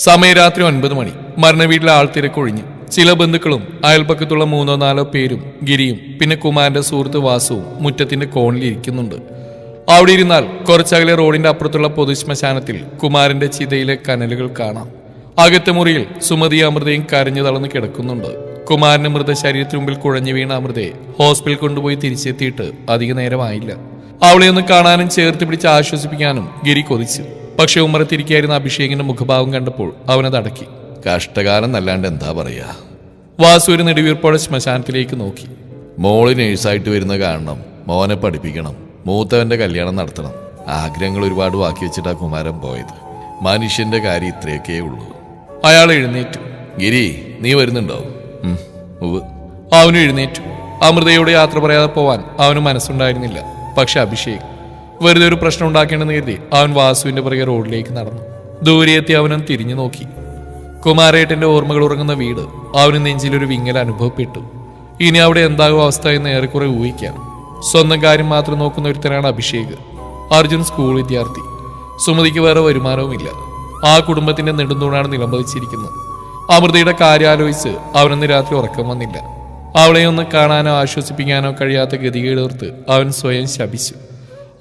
സമയം രാത്രി 9 മണി. മരണവീട്ടിലെ ആൾത്തിരക്കൊഴിഞ്ഞു. ചില ബന്ധുക്കളും അയൽപക്കത്തുള്ള 3-4 പേരും ഗിരിയും പിന്നെ കുമാരന്റെ സുഹൃത്ത് വാസുവും മുറ്റത്തിന്റെ കോണിൽ ഇരിക്കുന്നുണ്ട്. അവിടെ ഇരുന്നാൽ കുറച്ചകലെ റോഡിന്റെ അപ്പുറത്തുള്ള പൊതുശ്മശാനത്തിൽ കുമാരന്റെ ചിതയിലെ കനലുകൾ കാണാം. അകത്തെ മുറിയിൽ സുമതി അമൃതയും കരഞ്ഞു തളർന്ന് കിടക്കുന്നുണ്ട്. കുമാരന്റെ മൃതശരീരത്തിന് മുമ്പിൽ കുഴഞ്ഞു വീണ അമൃതയെ ഹോസ്പിറ്റലിൽ കൊണ്ടുപോയി തിരിച്ചെത്തിയിട്ട് അധിക നേരമായില്ല. അവളെ ഒന്ന് കാണാനും ചേർത്ത് പിടിച്ച് ആശ്വസിപ്പിക്കാനും ഗിരി കൊതിച്ചു. പക്ഷെ ഉമ്മറത്തിരിക്കായിരുന്ന അഭിഷേകിന്റെ മുഖഭാവം കണ്ടപ്പോൾ അവനത് അടക്കി. കഷ്ടകാലം നല്ലാണ്ട് എന്താ പറയാ. വാസു ഒരു നെടുവീർപ്പോടെ ശ്മശാനത്തിലേക്ക് നോക്കി. മോള് നേഴ്സായിട്ട് വരുന്ന കാണണം, മോനെ പഠിപ്പിക്കണം, മൂത്തവന്റെ കല്യാണം നടത്തണം. ആഗ്രഹങ്ങൾ ഒരുപാട് ബാക്കി വെച്ചിട്ടാ കുമാരൻ പോയത്. മനുഷ്യന്റെ കാര്യം ഇത്രയൊക്കെ ഉള്ളൂ. അയാൾ എഴുന്നേറ്റു. ഗിരി, നീ വരുന്നുണ്ടോ? അവനും എഴുന്നേറ്റു. അമൃതയോട് യാത്ര പറയാതെ പോവാൻ അവന് മനസ്സുണ്ടായിരുന്നില്ല. പക്ഷെ അഭിഷേക് വെറുതെ ഒരു പ്രശ്നം ഉണ്ടാക്കേണ്ടെന്ന് കരുതി അവൻ വാസുവിന്റെ പുറകെ റോഡിലേക്ക് നടന്നു. ദൂരെ എത്തി അവനും തിരിഞ്ഞു നോക്കി. കുമാരേട്ടന്റെ ഓർമ്മകൾ ഉറങ്ങുന്ന വീട് അവന് നെഞ്ചിലൊരു വിങ്ങൽ അനുഭവപ്പെട്ടു. ഇനി അവിടെ എന്താകും അവസ്ഥ എന്ന് ഏറെക്കുറെ ഊഹിക്കാം. സ്വന്തം കാര്യം മാത്രം നോക്കുന്ന ഒരുത്തനാണ് അഭിഷേക്. അർജുൻ സ്കൂൾ വിദ്യാർത്ഥി. സുമതിക്ക് വേറെ വരുമാനവുമില്ല. ആ കുടുംബത്തിന്റെ നെടുന്തൂണാണ് നിലംപതിച്ചിരിക്കുന്നത്. അമൃതയുടെ കാര്യം ആലോചിച്ച് അവനൊന്ന് രാത്രി ഉറക്കം വന്നില്ല. അവളെ ഒന്ന് കാണാനോ ആശ്വസിപ്പിക്കാനോ കഴിയാത്ത ഗതികേടോർത്ത് അവൻ സ്വയം ശപിച്ചു.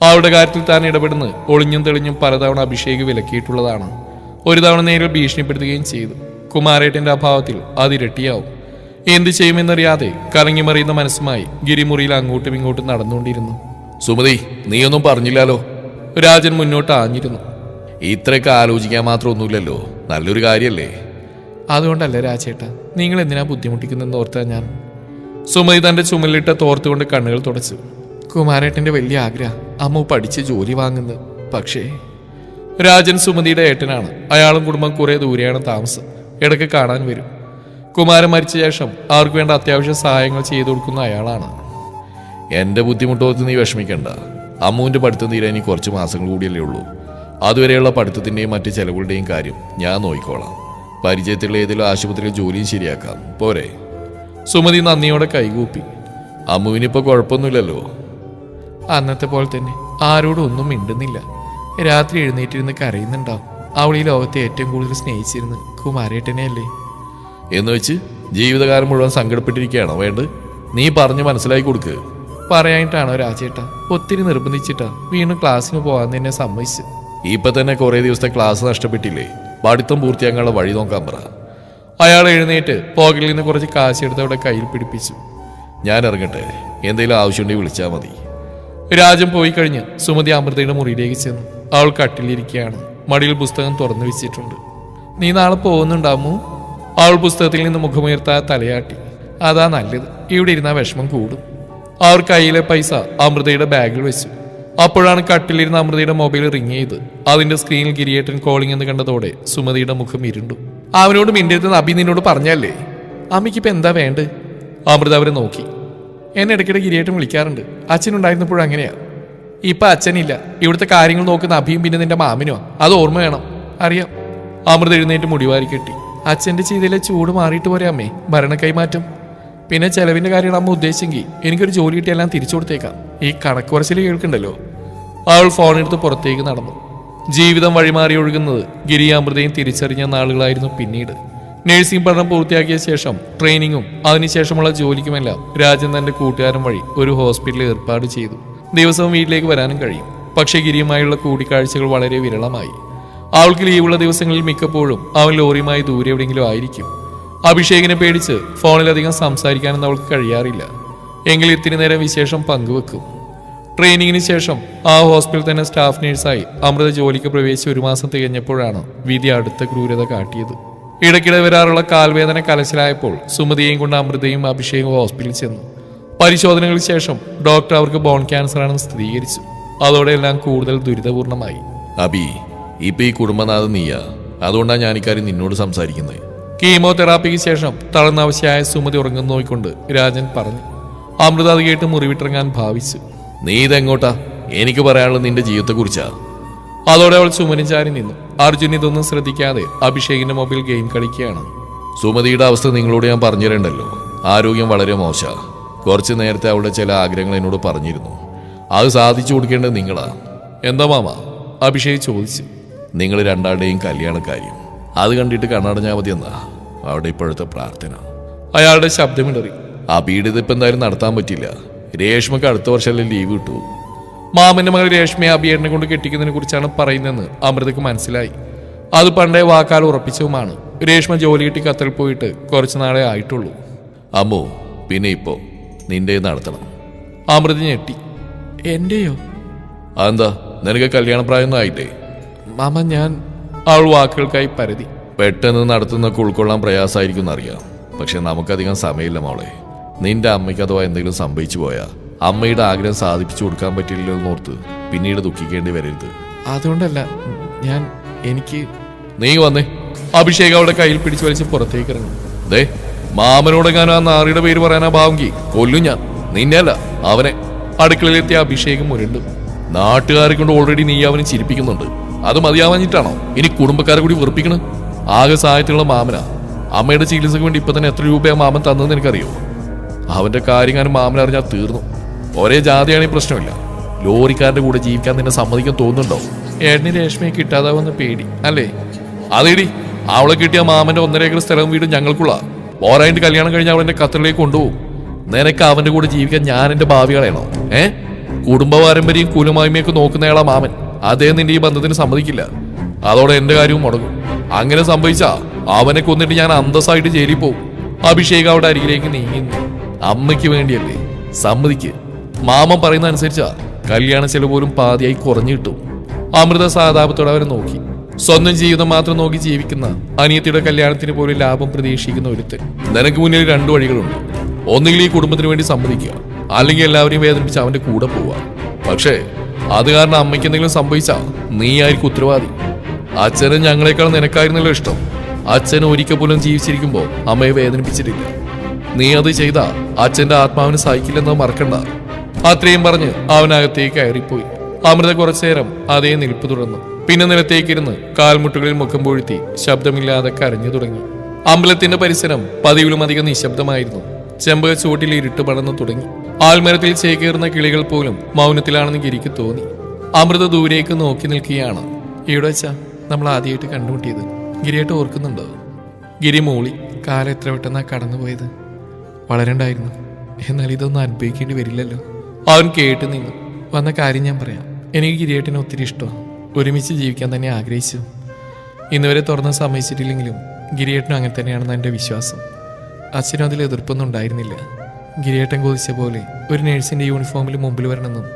അവളുടെ കാര്യത്തിൽ താൻ ഇടപെടുന്ന് ഒളിഞ്ഞും തെളിഞ്ഞും പലതവണ അഭിഷേക് വിലക്കിയിട്ടുള്ളതാണ്. ഒരു തവണ നേരിൽ ഭീഷണിപ്പെടുത്തുകയും ചെയ്തു. കുമാരേട്ടന്റെ അഭാവത്തിൽ അതിരട്ടിയാവും. എന്തു ചെയ്യുമെന്നറിയാതെ കറങ്ങിമറിയുന്ന മനസ്സുമായി ഗിരിമുറിയിൽ അങ്ങോട്ടും ഇങ്ങോട്ടും നടന്നുകൊണ്ടിരുന്നു. സുമതി, നീയൊന്നും പറഞ്ഞില്ലാലോ. രാജൻ മുന്നോട്ട് ആഞ്ഞിരുന്നു. ഇത്രയൊക്കെ ആലോചിക്കാൻ മാത്രം ഒന്നുമില്ലല്ലോ, നല്ലൊരു കാര്യല്ലേ. അതുകൊണ്ടല്ല രാജേട്ടാ, നിങ്ങൾ എന്തിനാ ബുദ്ധിമുട്ടിക്കുന്നെന്ന് ഓർത്താ ഞാൻ. സുമതി തന്റെ ചുമലിട്ട തോർത്തുകൊണ്ട് കണ്ണുകൾ തുടച്ചു. കുമാരേട്ടന്റെ വലിയ ആഗ്രഹം അമ്മ പഠിച്ച് ജോലി വാങ്ങുന്നത്. പക്ഷേ രാജൻ സുമതിയുടെ ഏട്ടനാണ്. അയാളും കുടുംബം കുറെ ദൂരെയാണ് താമസം. ഇടയ്ക്ക് കാണാൻ വരും. കുമാരൻ മരിച്ച ശേഷം അവർക്ക് വേണ്ട അത്യാവശ്യ സഹായങ്ങൾ ചെയ്തു കൊടുക്കുന്ന അയാളാണ്. എന്റെ ബുദ്ധിമുട്ടോർത്ത് നീ വിഷമിക്കണ്ട. അമ്മുവിന്റെ പഠിത്തം തീരാൻ ഇനി കുറച്ച് മാസങ്ങൾ കൂടിയല്ലേ ഉള്ളൂ. അതുവരെയുള്ള പഠിത്തത്തിന്റെയും മറ്റ് ചെലവുകളുടെയും കാര്യം ഞാൻ നോക്കിക്കോളാം. പരിചയത്തിലുള്ള ഏതെങ്കിലും ആശുപത്രിയിൽ ജോലിയും ശരിയാക്കാം, പോരെ? സുമതി നന്ദിയോടെ കൈകൂപ്പി. അമ്മുവിനിപ്പോ കുഴപ്പമൊന്നുമില്ലല്ലോ. അന്നത്തെ പോലെ തന്നെ ആരോടും ഒന്നും മിണ്ടുന്നില്ല. രാത്രി എഴുന്നേറ്റിരുന്ന് കരയുന്നുണ്ടാവും. അവൾ ഈ ലോകത്തെ ഏറ്റവും കൂടുതൽ സ്നേഹിച്ചിരുന്ന് കുമാരേട്ടനെയല്ലേ. എന്ന് വെച്ച് ജീവിതകാലം മുഴുവൻ സങ്കടപ്പെട്ടിരിക്കുകയാണോ വേണ്ടത്? നീ പറഞ്ഞ് മനസ്സിലാക്കി കൊടുക്ക്. പറയാനായിട്ടാണോ രാജേട്ടാ? ഒത്തിരി നിർബന്ധിച്ചിട്ടാ വീണ്ടും ക്ലാസ്സിന് പോകാൻ എന്നെ സമ്മതിച്ചു. ഇപ്പൊ തന്നെ കുറെ ദിവസത്തെ ക്ലാസ് നഷ്ടപ്പെട്ടില്ലേ? പഠിത്തം പൂർത്തിയാക്കാനുള്ള വഴി നോക്കാൻ പറ. അയാൾ എഴുന്നേറ്റ് പോക്കറ്റിൽ നിന്ന് കുറച്ച് കാശെടുത്ത് അവിടെ കയ്യിൽ പിടിപ്പിച്ചു. ഞാൻ ഇറങ്ങട്ടെ, എന്തെങ്കിലും ആവശ്യമുണ്ടെങ്കിൽ വിളിച്ചാൽ മതി. രാജൻ പോയി കഴിഞ്ഞ് സുമതി അമൃതയുടെ മുറിയിലേക്ക് ചെന്നു. അവൾ കട്ടിലിരിക്കുകയാണ്. മടിയിൽ പുസ്തകം തുറന്നു വെച്ചിട്ടുണ്ട്. നീ നാളെ പോകുന്നുണ്ടാമോ? അവൾ പുസ്തകത്തിൽ നിന്ന് മുഖമുയർത്താതെ തലയാട്ടി. അതാ നല്ലത്, ഇവിടെ ഇരുന്ന വിഷമം കൂടും. അവർ കയ്യിലെ പൈസ അമൃതയുടെ ബാഗിൽ വെച്ചു. അപ്പോഴാണ് കട്ടിലിരുന്ന അമൃതയുടെ മൊബൈൽ റിങ് ചെയ്ത്. അതിന്റെ സ്ക്രീനിൽ ഗിരിയേട്ടൻ കോളിംഗ് എന്ന് കണ്ടതോടെ സുമതിയുടെ മുഖം ഇരുണ്ടു. അവനോട് മിണ്ടരുതെന്ന് അഭി നിന്നോട് പറഞ്ഞല്ലേ? അമ്മയ്ക്കിപ്പോ എന്താ വേണ്ട? അമൃത അവരെ നോക്കി. എന്നെ ഇടയ്ക്കിടെ ഗിരിയേട്ടൻ വിളിക്കാറുണ്ട്. അച്ഛനുണ്ടായിരുന്നപ്പോഴും അങ്ങനെയാ. ഇപ്പൊ അച്ഛനില്ല. ഇവിടുത്തെ കാര്യങ്ങൾ നോക്കുന്ന അഭിയും പിന്നെ നിന്റെ മാമിനോ, അത് ഓർമ്മ വേണം. അറിയാം. അമൃത എഴുന്നേറ്റ് മുടിവാരി കെട്ടി. അച്ഛന്റെ ചെയ്തയിലെ ചൂട് മാറിയിട്ട് പോരെ അമ്മേ, ഭരണ കൈമാറ്റം. പിന്നെ ചെലവിന്റെ കാര്യമാണ് അമ്മ ഉദ്ദേശിച്ചെങ്കിൽ എനിക്കൊരു ജോലി കിട്ടിയെല്ലാം തിരിച്ചു കൊടുത്തേക്കാം. ഈ കണക്ക് കുറച്ചിൽ കേൾക്കണ്ടല്ലോ. അവൾ ഫോണെടുത്ത് പുറത്തേക്ക് നടന്നു. ജീവിതം വഴിമാറി ഒഴുകുന്നത് ഗിരി അമൃതയും തിരിച്ചറിഞ്ഞ നാളുകളായിരുന്നു പിന്നീട്. നഴ്സിംഗ് പഠനം പൂർത്തിയാക്കിയ ശേഷം ട്രെയിനിങ്ങും അതിനുശേഷമുള്ള ജോലിക്കുമെല്ലാം രാജൻ തന്റെ കൂട്ടുകാരൻ വഴി ഒരു ഹോസ്പിറ്റലിൽ ഏർപ്പാട് ചെയ്തു. ദിവസവും വീട്ടിലേക്ക് വരാനും കഴിയും. പക്ഷേ ഗിരിയുമായുള്ള കൂടിക്കാഴ്ചകൾ വളരെ വിരളമായി. അവൾക്ക് ലീവുള്ള ദിവസങ്ങളിൽ മിക്കപ്പോഴും അവൻ ലോറിയുമായി ദൂരെ എവിടെയെങ്കിലും ആയിരിക്കും. അഭിഷേകിനെ പേടിച്ച് ഫോണിലധികം സംസാരിക്കാനൊന്നും അവൾക്ക് കഴിയാറില്ല. എങ്കിൽ ഇത്തിരി നേരം വിശേഷം പങ്കുവെക്കും. ട്രെയിനിങ്ങിന് ശേഷം ആ ഹോസ്പിറ്റലിൽ തന്നെ സ്റ്റാഫ് നഴ്സായി അമൃത ജോലിക്ക് പ്രവേശിച്ച് 1 മാസം തികഞ്ഞപ്പോഴാണ് വിധി അടുത്ത ക്രൂരത കാട്ടിയത്. ഇടയ്ക്കിടെ വരാറുള്ള കാൽവേദന കലശലായപ്പോൾ സുമതിയെയും കൊണ്ട് അമൃതയും അഭിഷേകും ഹോസ്പിറ്റലിൽ ചെന്നു. പരിശോധനകൾക്ക് ശേഷം ഡോക്ടർ അവർക്ക് ബോൺ ക്യാൻസർ ആണെന്ന് സ്ഥിരീകരിച്ചു. അതോടെ എല്ലാം കൂടുതൽ ദുരിതപൂർണമായി. അബി, ഇപ്പൊ ഈ കുടുംബനാഥൻ നീയാ, അതുകൊണ്ടാണ് ഞാൻ ഇക്കാര്യം നിന്നോട് സംസാരിക്കുന്നത്. കീമോതെറാപ്പിക്ക് ശേഷം തളർന്നവശയായ സുമതി ഉറങ്ങുന്നു നോക്കിക്കൊണ്ട് രാജൻ പറഞ്ഞു. അമൃത അത് കേട്ട് മുറിവിട്ടിറങ്ങാൻ ഭാവിച്ചു. നീ ഇതെങ്ങോട്ടാ? എനിക്ക് പറയാനുള്ളത് നിന്റെ ജീവിതത്തെക്കുറിച്ചാ. അതോടെ അവൾ സുമനും ചാരി നിന്നു. അർജുൻ ഇതൊന്നും ശ്രദ്ധിക്കാതെ അഭിഷേകിന്റെ മൊബൈൽ ഗെയിം കളിക്കുകയാണ്. സുമതിയുടെ അവസ്ഥ നിങ്ങളോട് ഞാൻ പറഞ്ഞു തരണ്ടല്ലോ. ആരോഗ്യം വളരെ മോശാ. കുറച്ച് നേരത്തെ അവളുടെ ചില ആഗ്രഹങ്ങൾ എന്നോട് പറഞ്ഞിരുന്നു. അത് സാധിച്ചു കൊടുക്കേണ്ടത് നിങ്ങളാ. എന്താ മാമ? അഭിഷേക് ചോദിച്ചു. നിങ്ങൾ രണ്ടാളുടെയും കല്യാണക്കാര്യം അത് കണ്ടിട്ട് കണ്ണടഞ്ഞാൽ മതി എന്നാ അവിടെ ഇപ്പോഴത്തെ പ്രാർത്ഥന. അയാളുടെ ശബ്ദമിടറി. അബിയുടെ ഇതിപ്പോൾ എന്തായാലും നടത്താൻ പറ്റില്ല. രേഷ്മക്ക് അടുത്ത വർഷമല്ലേ ലീവ് കിട്ടൂ. മാമന്റെ മകൾ രേഷ്മയെ അബിയേട്ടനെ കൊണ്ട് കെട്ടിക്കുന്നതിനെ കുറിച്ചാണ് പറയുന്നതെന്ന് അമൃതയ്ക്ക് മനസ്സിലായി. അത് പണ്ടേ വാക്കാൽ ഉറപ്പിച്ചതുമാണ്. രേഷ്മ ജോലി കിട്ടി ഖത്തറിൽ പോയിട്ട് കുറച്ചു നാളെ ആയിട്ടുള്ളൂ. അമ്മോ, പിന്നെ ഇപ്പോ നിന്റെ നടത്തണം. അമൃത ഞെട്ടി. എന്റെയോ? അതെന്താ, നിനക്ക് കല്യാണപ്രായമൊന്നും ആയില്ലേ? മാമ, ഞാൻ... അവൾ വാക്കുകൾക്കായി പരതി. പെട്ടെന്ന് നടത്തുന്നൊക്കെ ഉൾക്കൊള്ളാൻ പ്രയാസമായിരിക്കും എന്നറിയാം. പക്ഷെ നമുക്കധികം സമയമില്ല മോളെ. നിന്റെ അമ്മയ്ക്ക് അഥവാ എന്തെങ്കിലും സംഭവിച്ചു പോയാൽ അമ്മയുടെ ആഗ്രഹം സാധിപ്പിച്ചു കൊടുക്കാൻ പറ്റില്ലല്ലോ എന്നോർത്ത് പിന്നീട് ദുഃഖിക്കേണ്ടി വരരുത്. അതുകൊണ്ടല്ല എനിക്ക്... നീ വന്നേ. അഭിഷേക് അവളുടെ കയ്യിൽ പിടിച്ചു വലിച്ച് പുറത്തേക്ക് ഇറങ്ങി. ദേ, മാമനോടെങ്ങാനും ആ നാറിയുടെ പേര് പറയാനാ ഭാവങ്കി കൊല്ലും ഞാൻ. നിന്നെ അല്ല, അവനെ. അടുക്കളയിലെത്തിയ അഭിഷേകം മുരണ്ടു. നാട്ടുകാരെ കൊണ്ട് ഓൾറെഡി നീ അവനെ ചിരിപ്പിക്കുന്നുണ്ട്. അത് മതിയാവാഞ്ഞിട്ടാണോ ഇനി കുടുംബക്കാരെ കൂടി വെറുപ്പിക്കണം? ആകെ സഹായത്തിലുള്ള മാമനാ. അമ്മയുടെ ചികിത്സക്ക് വേണ്ടി ഇപ്പൊ തന്നെ എത്ര രൂപയാണ് മാമൻ തന്നതെന്ന് എനിക്കറിയോ? അവന്റെ കാര്യങ്ങാനും മാമൻ അറിഞ്ഞാൽ തീർന്നു. ഒരേ ജാതിയാണെങ്കിൽ പ്രശ്നമില്ല. ലോറിക്കാരന്റെ കൂടെ ജീവിക്കാൻ നിന്നെ സമ്മതിക്കാൻ തോന്നുന്നുണ്ടോ? ഏട്ടന് രേഷ്മയെ കിട്ടാതാവുന്ന പേടി അല്ലേ? അതേടി, അവളെ കിട്ടിയ മാമന്റെ 1.5 ഏക്കർ സ്ഥലവും വീടും ഞങ്ങൾക്കുള്ള. പോരായിട്ട് കല്യാണം കഴിഞ്ഞാൽ അവളെന്റെ ഖത്തറിലേക്ക് കൊണ്ടുപോകും. നിനക്ക് അവന്റെ കൂടെ ജീവിക്കാൻ ഞാൻ എന്റെ ഭാവി കളയണോ? കുടുംബ പാരമ്പര്യം കുലമായ്മയൊക്കെ നോക്കുന്നയാളാ മാമൻ. അദ്ദേഹം നിന്റെ ഈ ബന്ധത്തിന് സമ്മതിക്കില്ല. അതോടെ എന്റെ കാര്യവും മുടങ്ങും. അങ്ങനെ സംഭവിച്ചാ അവനെ കൊന്നിട്ട് ഞാൻ അന്തസ്സായിട്ട് ജയിലിൽ പോകും. അഭിഷേക് അവിടെ അരികിലേക്ക് നീങ്ങുന്നു. അമ്മയ്ക്ക് വേണ്ടിയല്ലേ, സമ്മതിക്ക്. മാമൻ പറയുന്ന അനുസരിച്ചാ കല്യാണ ചെലവ് പോലും പാതിയായി കുറഞ്ഞു കിട്ടും. അമൃത സാതാപത്തോടെ അവരെ നോക്കി. സ്വന്തം ജീവിതം മാത്രം നോക്കി ജീവിക്കുന്ന അനിയത്തിയുടെ കല്യാണത്തിന് പോലും ലാഭം പ്രതീക്ഷിക്കുന്ന ഒരുത്തൻ. നിനക്ക് മുന്നിൽ 2 വഴികളുണ്ട്. ഒന്നുകിൽ ഈ കുടുംബത്തിന് വേണ്ടി സമ്മതിക്കുക, അല്ലെങ്കിൽ എല്ലാവരെയും വേദനിപ്പിച്ച് അവന്റെ കൂടെ പോവുക. പക്ഷേ അത് കാരണം അമ്മയ്ക്ക് എന്തെങ്കിലും സംഭവിച്ചാ നീ ആയിരിക്കും ഉത്തരവാദി. അച്ഛനും ഞങ്ങളെക്കാൾ നിനക്കായിരുന്നല്ലോ ഇഷ്ടം. അച്ഛൻ ഒരിക്കൽ പോലും ജീവിച്ചിരിക്കുമ്പോ അമ്മയെ വേദനിപ്പിച്ചിട്ടില്ല. നീ അത് ചെയ്താ അച്ഛന്റെ ആത്മാവിന് സഹിക്കില്ലെന്ന് മറക്കണ്ട. അത്രയും പറഞ്ഞ് അവനകത്തേക്ക് കയറിപ്പോയി. അമൃത കുറച്ചേരം അതേ നിൽപ്പ് തുടർന്നു. പിന്നെ നിലത്തേക്കിരുന്ന് കാൽമുട്ടുകളിൽ മുഖം പൊഴുത്തി ശബ്ദമില്ലാതെ കരഞ്ഞു തുടങ്ങി. അമ്പലത്തിന്റെ പരിസരം പതിവിലും അധികം നിശബ്ദമായിരുന്നു. ചെമ്പക ചൂട്ടിൽ ഇരുട്ട് പടർന്നു തുടങ്ങി. ആൽമരത്തിൽ ചേക്കേറുന്ന കിളികൾ പോലും മൗനത്തിലാണെന്ന് ഗിരിക്ക് തോന്നി. അമൃത ദൂരേക്ക് നോക്കി നിൽക്കുകയാണ്. ഇവിടെ വെച്ചാ നമ്മൾ ആദ്യമായിട്ട് കണ്ടുമുട്ടിയത്. ഗിരിയായിട്ട് ഓർക്കുന്നുണ്ടോ? ഗിരി മൂളി. കാലം എത്ര പെട്ടെന്നാ കടന്നുപോയത്. വളരണ്ടായിരുന്നു. എന്നാൽ ഇതൊന്നും അനുഭവിക്കേണ്ടി വരില്ലല്ലോ. അവൻ കേട്ടു നിന്നു. വന്ന കാര്യം ഞാൻ പറയാം. എനിക്ക് ഗിരിയേട്ടനെ ഒത്തിരി ഇഷ്ടമാണ്. ഒരുമിച്ച് ജീവിക്കാൻ തന്നെ ആഗ്രഹിച്ചു. ഇന്നുവരെ തുറന്ന് സമ്മതിച്ചിട്ടില്ലെങ്കിലും ഗിരിയേട്ടനും അങ്ങനെ തന്നെയാണെന്ന് എൻ്റെ വിശ്വാസം. അച്ഛനും അതിൽ എതിർപ്പൊന്നും ഉണ്ടായിരുന്നില്ല. ഗിരിയേട്ടൻ കൊതിച്ച പോലെ ഒരു നേഴ്സിൻ്റെ യൂണിഫോമിൽ മുമ്പിൽ വരണമെന്നും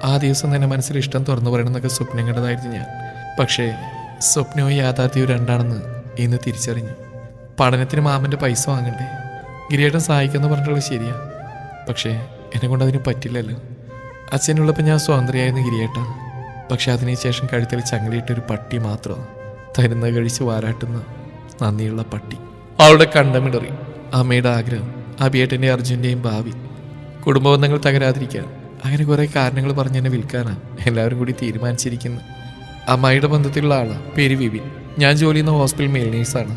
ആ ദിവസം തന്നെ മനസ്സിൽ ഇഷ്ടം തുറന്നു പറയണമെന്നൊക്കെ സ്വപ്നം കണ്ടതായിരുന്നു ഞാൻ. പക്ഷേ സ്വപ്നവും യാഥാർത്ഥ്യവും രണ്ടാണെന്ന് ഇന്ന് തിരിച്ചറിഞ്ഞു. പഠനത്തിന് മാമൻ്റെ പൈസ വാങ്ങണ്ടേ? ഗിരിയേട്ടൻ സഹായിക്കുമെന്ന് പറഞ്ഞിട്ടുള്ളത് ശരിയാ. പക്ഷേ എന്നെ കൊണ്ട് അതിന് പറ്റില്ലല്ലോ. അച്ഛനുള്ളപ്പോൾ ഞാൻ സ്വാതന്ത്ര്യമായിരുന്നു ഗിരിയേട്ട. പക്ഷെ അതിനുശേഷം കഴുത്തിൽ ചങ്ങലയിട്ടൊരു പട്ടി മാത്രം, തരുന്ന കഴിച്ച് വാരാട്ടുന്ന നന്ദിയുള്ള പട്ടി. അവളുടെ കണ്ടമിടറി. അമ്മയുടെ ആഗ്രഹം, അഭിയേട്ടൻ്റെ അർജുൻ്റെയും ഭാവി, കുടുംബബന്ധങ്ങൾ തകരാതിരിക്കാൻ, അങ്ങനെ കുറേ കാരണങ്ങൾ പറഞ്ഞ് എന്നെ വിൽക്കാനാണ് എല്ലാവരും കൂടി തീരുമാനിച്ചിരിക്കുന്നത്. അമ്മായിയുടെ ബന്ധത്തിലുള്ള ആളാണ്. പേര് വിപിൻ. ഞാൻ ജോലി ചെയ്യുന്ന ഹോസ്പിറ്റൽ മെയിൽ നേഴ്സാണ്.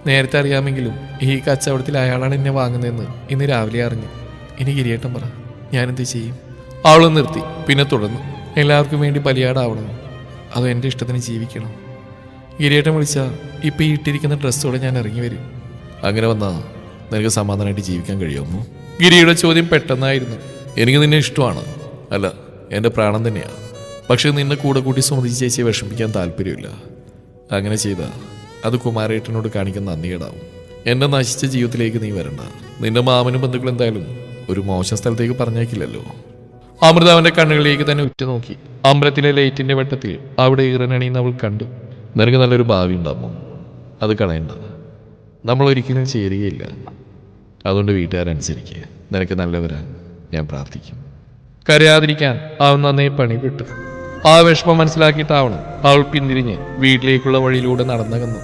നേരത്തെ അറിയാമെങ്കിലും ഈ കച്ചവടത്തിൽ അയാളാണ് എന്നെ വാങ്ങുന്നതെന്ന് ഇന്ന് രാവിലെ അറിഞ്ഞു. ഇനി ഗിരിയേട്ടൻ പറ, ഞാനെന്ത് ചെയ്യും? അവൾ നിർത്തി. പിന്നെ തുടർന്നു. എല്ലാവർക്കും വേണ്ടി ബലിയാടാവണം, അതോ എൻ്റെ ഇഷ്ടത്തിന് ജീവിക്കണം? ഗിരിയേട്ടൻ വിളിച്ചാൽ ഇപ്പം ഈ ഇട്ടിരിക്കുന്ന ഡ്രസ്സോടെ ഞാൻ ഇറങ്ങി വരും. അങ്ങനെ വന്നാൽ നിനക്ക് സമാധാനമായിട്ട് ജീവിക്കാൻ കഴിയുമോ? ഗിരിയുടെ ചോദ്യം പെട്ടെന്നായിരുന്നു. എനിക്ക് നിന്നെ ഇഷ്ടമാണ്, അല്ല എൻ്റെ പ്രാണം തന്നെയാണ്. പക്ഷെ നിന്നെ കൂടെ കൂട്ടി സുമതി ചേച്ചിയെ വിഷമിപ്പിക്കാൻ താല്പര്യമില്ല. അങ്ങനെ ചെയ്താൽ അത് കുമാരേട്ടനോട് കാണിക്കുന്ന നന്ദികേടാവും. എൻ്റെ നശിച്ച ജീവിതത്തിലേക്ക് നീ വരണ്ട. നിന്റെ മാമനും ബന്ധുക്കളും എന്തായാലും ഒരു മോശം സ്ഥലത്തേക്ക് പറഞ്ഞേക്കില്ലല്ലോ. അമൃത അവൻ്റെ കണ്ണുകളിലേക്ക് തന്നെ ഉറ്റുനോക്കി. അമ്പലത്തിലെ ലൈറ്റിൻ്റെ വെട്ടത്തിൽ അവിടെ ഈറനണിന്ന് അവൾ കണ്ടു. നിനക്ക് നല്ലൊരു ഭാവി ഉണ്ടാകുമോ? അത് കളയണ്ട. നമ്മൾ ഒരിക്കലും ചേരുകയില്ല. അതുകൊണ്ട് വീട്ടുകാരനുസരിക്കുക. നിനക്ക് നല്ലവരാൻ ഞാൻ പ്രാർത്ഥിക്കും. കരയാതിരിക്കാൻ അവൻ നന്നേ പണിപ്പെട്ടു. ആ വിഷമം മനസ്സിലാക്കിയിട്ടാവണം അവൾ പിന്തിരിഞ്ഞ് വീട്ടിലേക്കുള്ള വഴിയിലൂടെ നടന്നകന്നു.